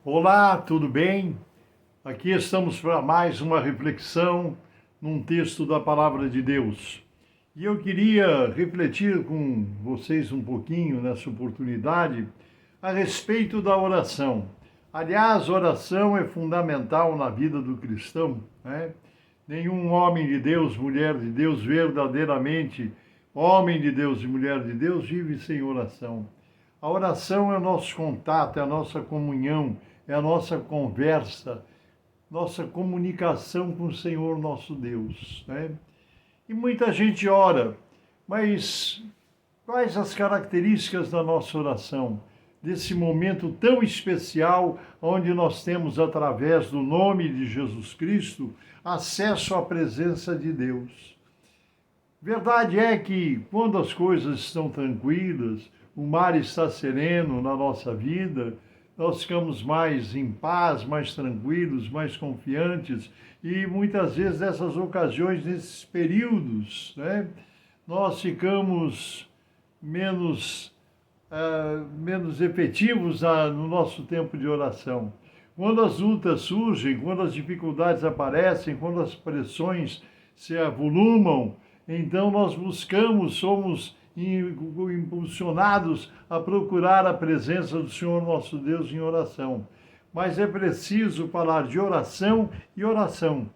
Olá, tudo bem? Aqui estamos para mais uma reflexão num texto da Palavra de Deus. E eu queria refletir com vocês um pouquinho nessa oportunidade a respeito da oração. Aliás, oração é fundamental na vida do cristão, né? Nenhum homem de Deus, mulher de Deus, verdadeiramente homem de Deus e mulher de Deus, vive sem oração. A oração é o nosso contato, é a nossa comunhão, é a nossa conversa, nossa comunicação com o Senhor nosso Deus, né? E muita gente ora, mas quais as características da nossa oração? Desse momento tão especial, onde nós temos, através do nome de Jesus Cristo, acesso à presença de Deus. Verdade é que, quando as coisas estão tranquilas, o mar está sereno na nossa vida, nós ficamos mais em paz, mais tranquilos, mais confiantes, e muitas vezes nessas ocasiões, nesses períodos, né, nós ficamos menos efetivos no nosso tempo de oração. Quando as lutas surgem, quando as dificuldades aparecem, quando as pressões se avolumam, então nós buscamos, somos impulsionados a procurar a presença do Senhor nosso Deus em oração. Mas é preciso falar de oração e oração.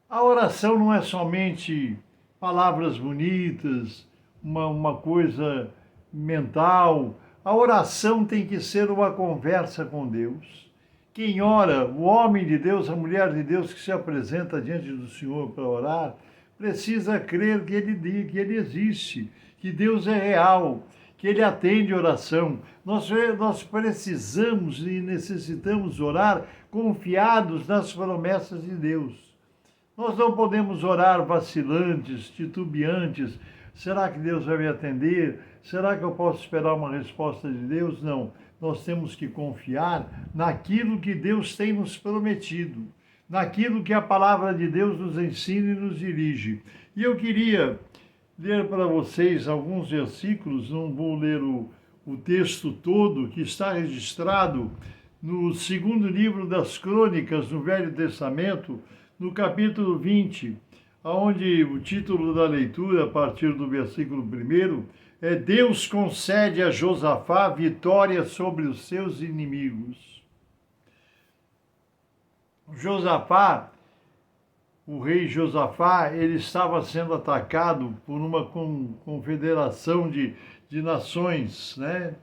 A oração não é somente palavras bonitas, uma coisa mental. A oração tem que ser uma conversa com Deus. Quem ora, o homem de Deus, a mulher de Deus que se apresenta diante do Senhor para orar, precisa crer que Ele existe, que Deus é real, que Ele atende oração. Nós precisamos e necessitamos orar confiados nas promessas de Deus. Nós não podemos orar vacilantes, titubeantes. Será que Deus vai me atender? Será que eu posso esperar uma resposta de Deus? Não. Nós temos que confiar naquilo que Deus tem nos prometido, naquilo que a palavra de Deus nos ensina e nos dirige. E eu queria ler para vocês alguns versículos, não vou ler o texto todo, que está registrado no segundo livro das Crônicas, no Velho Testamento, no capítulo 20, onde o título da leitura, a partir do versículo 1, é Deus concede a Josafá vitória sobre os seus inimigos. Josafá, o rei Josafá, ele estava sendo atacado por uma confederação de nações, né?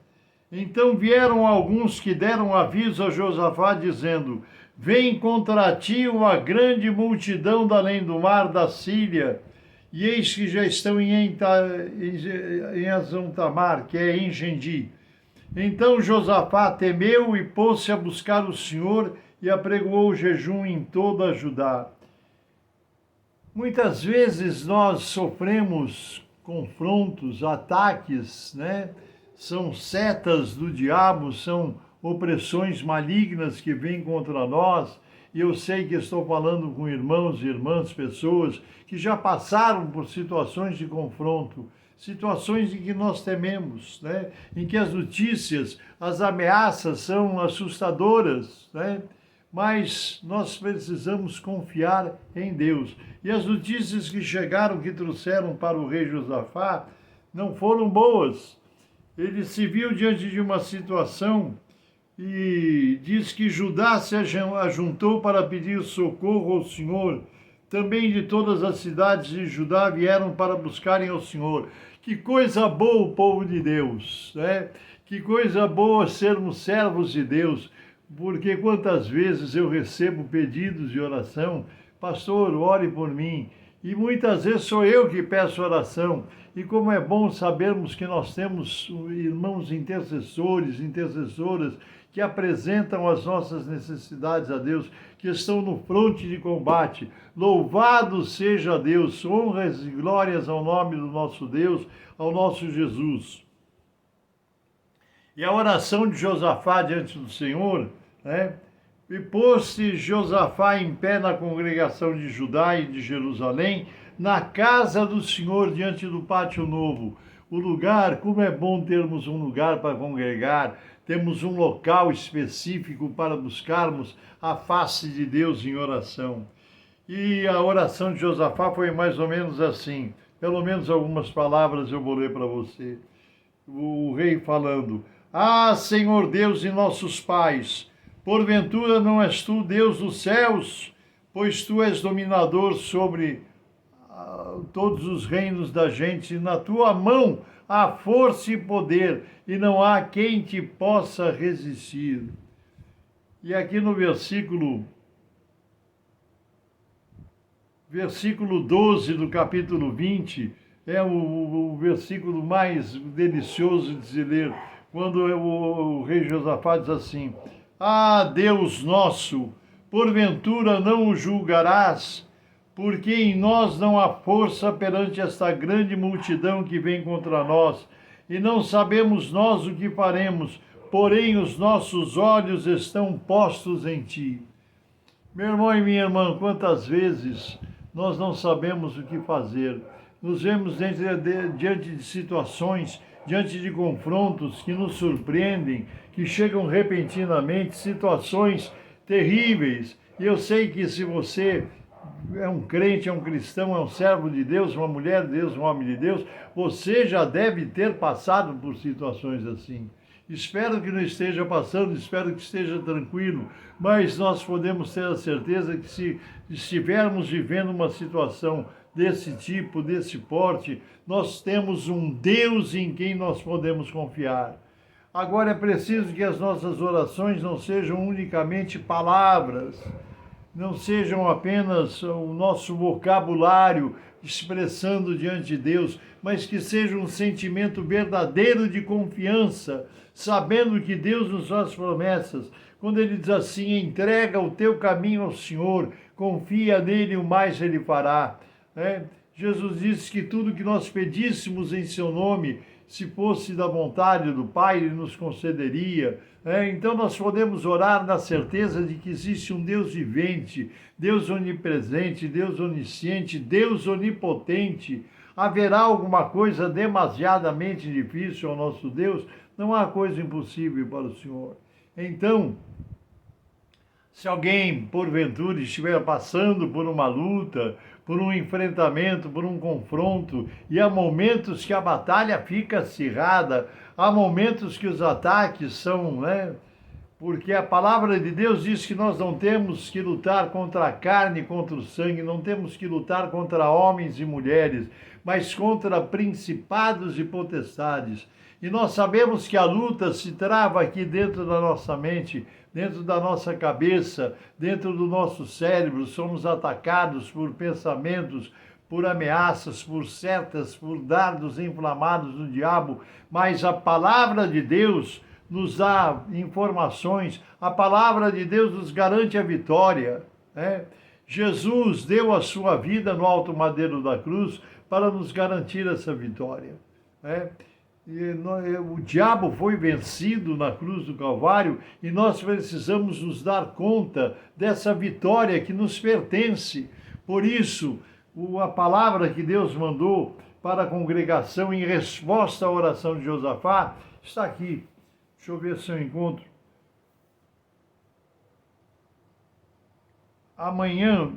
Então vieram alguns que deram aviso a Josafá, dizendo: vem contra ti uma grande multidão da além do mar da Síria, e eis que já estão em Azontamar, que é em Gendi. Então Josafá temeu e pôs-se a buscar o Senhor e apregoou o jejum em toda a Judá. Muitas vezes nós sofremos confrontos, ataques, né? São setas do diabo, são opressões malignas que vêm contra nós. E eu sei que estou falando com irmãos e irmãs, pessoas que já passaram por situações de confronto, situações em que nós tememos, né? Em que as notícias, as ameaças são assustadoras, né? Mas nós precisamos confiar em Deus. E as notícias que chegaram, que trouxeram para o rei Josafá, não foram boas. Ele se viu diante de uma situação e diz que Judá se ajuntou para pedir socorro ao Senhor. Também de todas as cidades de Judá vieram para buscarem ao Senhor. Que coisa boa o povo de Deus, né? Que coisa boa sermos servos de Deus. Porque quantas vezes eu recebo pedidos de oração, pastor, ore por mim. E muitas vezes sou eu que peço oração. E como é bom sabermos que nós temos irmãos intercessores, intercessoras, que apresentam as nossas necessidades a Deus, que estão no fronte de combate. Louvado seja Deus, honras e glórias ao nome do nosso Deus, ao nosso Jesus. E a oração de Josafá diante do Senhor, né? E pôs-se Josafá em pé na congregação de Judá e de Jerusalém, na casa do Senhor, diante do pátio novo. O lugar, como é bom termos um lugar para congregar, temos um local específico para buscarmos a face de Deus em oração. E a oração de Josafá foi mais ou menos assim, pelo menos algumas palavras eu vou ler para você. O rei falando: Ah, Senhor Deus de nossos pais, porventura não és tu Deus dos céus, pois tu és dominador sobre todos os reinos da gente, e na tua mão há força e poder, e não há quem te possa resistir. E aqui no versículo 12 do capítulo 20, é o versículo mais delicioso de se ler, quando o rei Josafá diz assim: Ah, Deus nosso, porventura não o julgarás, porque em nós não há força perante esta grande multidão que vem contra nós, e não sabemos nós o que faremos, porém os nossos olhos estão postos em ti. Meu irmão e minha irmã, quantas vezes nós não sabemos o que fazer? Nos vemos diante de situações, diante de confrontos que nos surpreendem, que chegam repentinamente, situações terríveis. E eu sei que se você é um crente, é um cristão, é um servo de Deus, uma mulher de Deus, um homem de Deus, você já deve ter passado por situações assim. Espero que não esteja passando, espero que esteja tranquilo, mas nós podemos ter a certeza que se estivermos vivendo uma situação desse tipo, desse porte, nós temos um Deus em quem nós podemos confiar. Agora é preciso que as nossas orações não sejam unicamente palavras, não sejam apenas o nosso vocabulário expressando diante de Deus, mas que seja um sentimento verdadeiro de confiança, sabendo que Deus nos faz promessas. Quando ele diz assim: entrega o teu caminho ao Senhor, confia nele, o mais ele fará. Jesus disse que tudo que nós pedíssemos em seu nome, se fosse da vontade do Pai, ele nos concederia. Então nós podemos orar na certeza de que existe um Deus vivente, Deus onipresente, Deus onisciente, Deus onipotente. Haverá alguma coisa demasiadamente difícil ao nosso Deus? Não há coisa impossível para o Senhor. Então, se alguém, porventura, estiver passando por uma luta, por um enfrentamento, por um confronto, e há momentos que a batalha fica acirrada, há momentos que os ataques são, porque a palavra de Deus diz que nós não temos que lutar contra a carne, contra o sangue, não temos que lutar contra homens e mulheres, mas contra principados e potestades. E nós sabemos que a luta se trava aqui dentro da nossa mente, dentro da nossa cabeça, dentro do nosso cérebro. Somos atacados por pensamentos, por ameaças, por setas, por dardos inflamados do diabo, mas a palavra de Deus nos dá informações, a palavra de Deus nos garante a vitória. Jesus deu a sua vida no alto madeiro da cruz para nos garantir essa vitória. O diabo foi vencido na cruz do Calvário e nós precisamos nos dar conta dessa vitória que nos pertence. Por isso, a palavra que Deus mandou para a congregação em resposta à oração de Josafá está aqui. Deixa eu ver se eu encontro. Amanhã,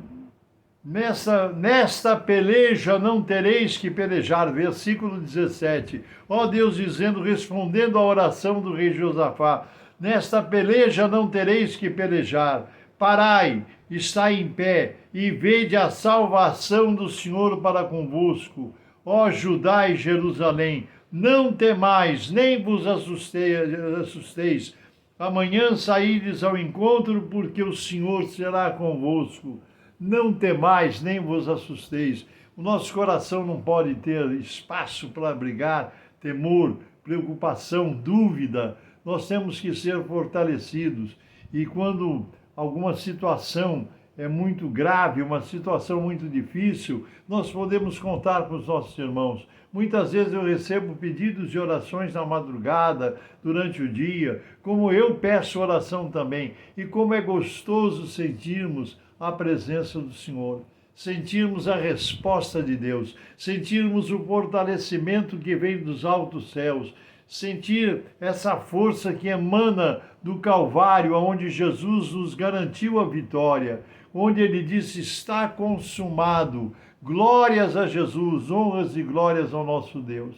nesta peleja não tereis que pelejar, versículo 17. Ó Deus dizendo, respondendo à oração do rei Josafá: nesta peleja não tereis que pelejar. Parai, está em pé, e vede a salvação do Senhor para convosco. Ó Judá e Jerusalém, não temais, nem vos assusteis. Amanhã saídes ao encontro, porque o Senhor será convosco. Não temais, nem vos assusteis. O nosso coração não pode ter espaço para abrigar temor, preocupação, dúvida. Nós temos que ser fortalecidos. E quando alguma situação é muito grave, uma situação muito difícil, nós podemos contar com os nossos irmãos. Muitas vezes eu recebo pedidos de orações na madrugada, durante o dia, como eu peço oração também. E como é gostoso sentirmos a presença do Senhor, sentirmos a resposta de Deus, sentirmos o fortalecimento que vem dos altos céus, sentir essa força que emana do Calvário, onde Jesus nos garantiu a vitória, onde ele disse: está consumado. Glórias a Jesus, honras e glórias ao nosso Deus.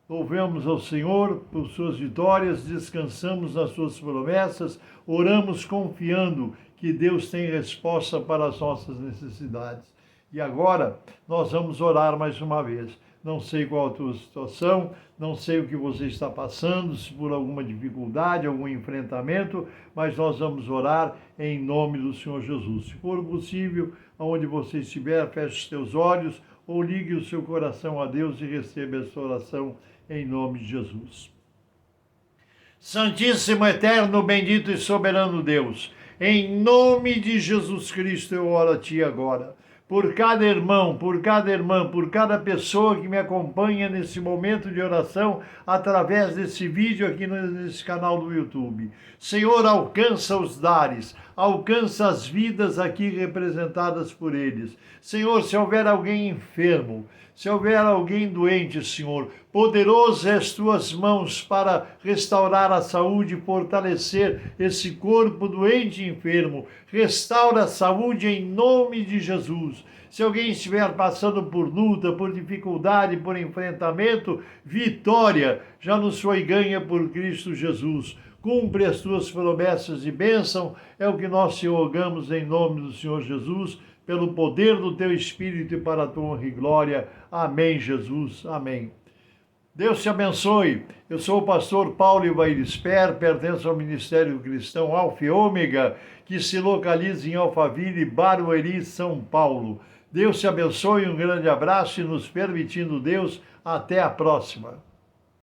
Louvemos ao Senhor por suas vitórias, descansamos nas suas promessas, oramos confiando que Deus tem resposta para as nossas necessidades. E agora nós vamos orar mais uma vez. Não sei qual a tua situação, não sei o que você está passando, se por alguma dificuldade, algum enfrentamento, mas nós vamos orar em nome do Senhor Jesus. Se for possível, aonde você estiver, feche os teus olhos ou ligue o seu coração a Deus e receba essa oração em nome de Jesus. Santíssimo, eterno, bendito e soberano Deus, em nome de Jesus Cristo eu oro a Ti agora. Por cada irmão, por cada irmã, por cada pessoa que me acompanha nesse momento de oração, através desse vídeo aqui nesse canal do YouTube. Senhor, alcança os lares, alcança as vidas aqui representadas por eles. Senhor, se houver alguém enfermo, se houver alguém doente, Senhor, poderoso é as tuas mãos para restaurar a saúde, fortalecer esse corpo doente e enfermo. Restaura a saúde em nome de Jesus. Se alguém estiver passando por luta, por dificuldade, por enfrentamento, vitória já nos foi ganha por Cristo Jesus. Cumpre as tuas promessas de bênção, é o que nós te rogamos em nome do Senhor Jesus, pelo poder do teu Espírito e para a tua honra e glória. Amém, Jesus. Amém. Deus te abençoe. Eu sou o pastor Paulo Ivair Sper, pertenço ao Ministério Cristão Alfa e Ômega, que se localiza em Alphaville, Barueri, São Paulo. Deus te abençoe, um grande abraço e, nos permitindo Deus, até a próxima.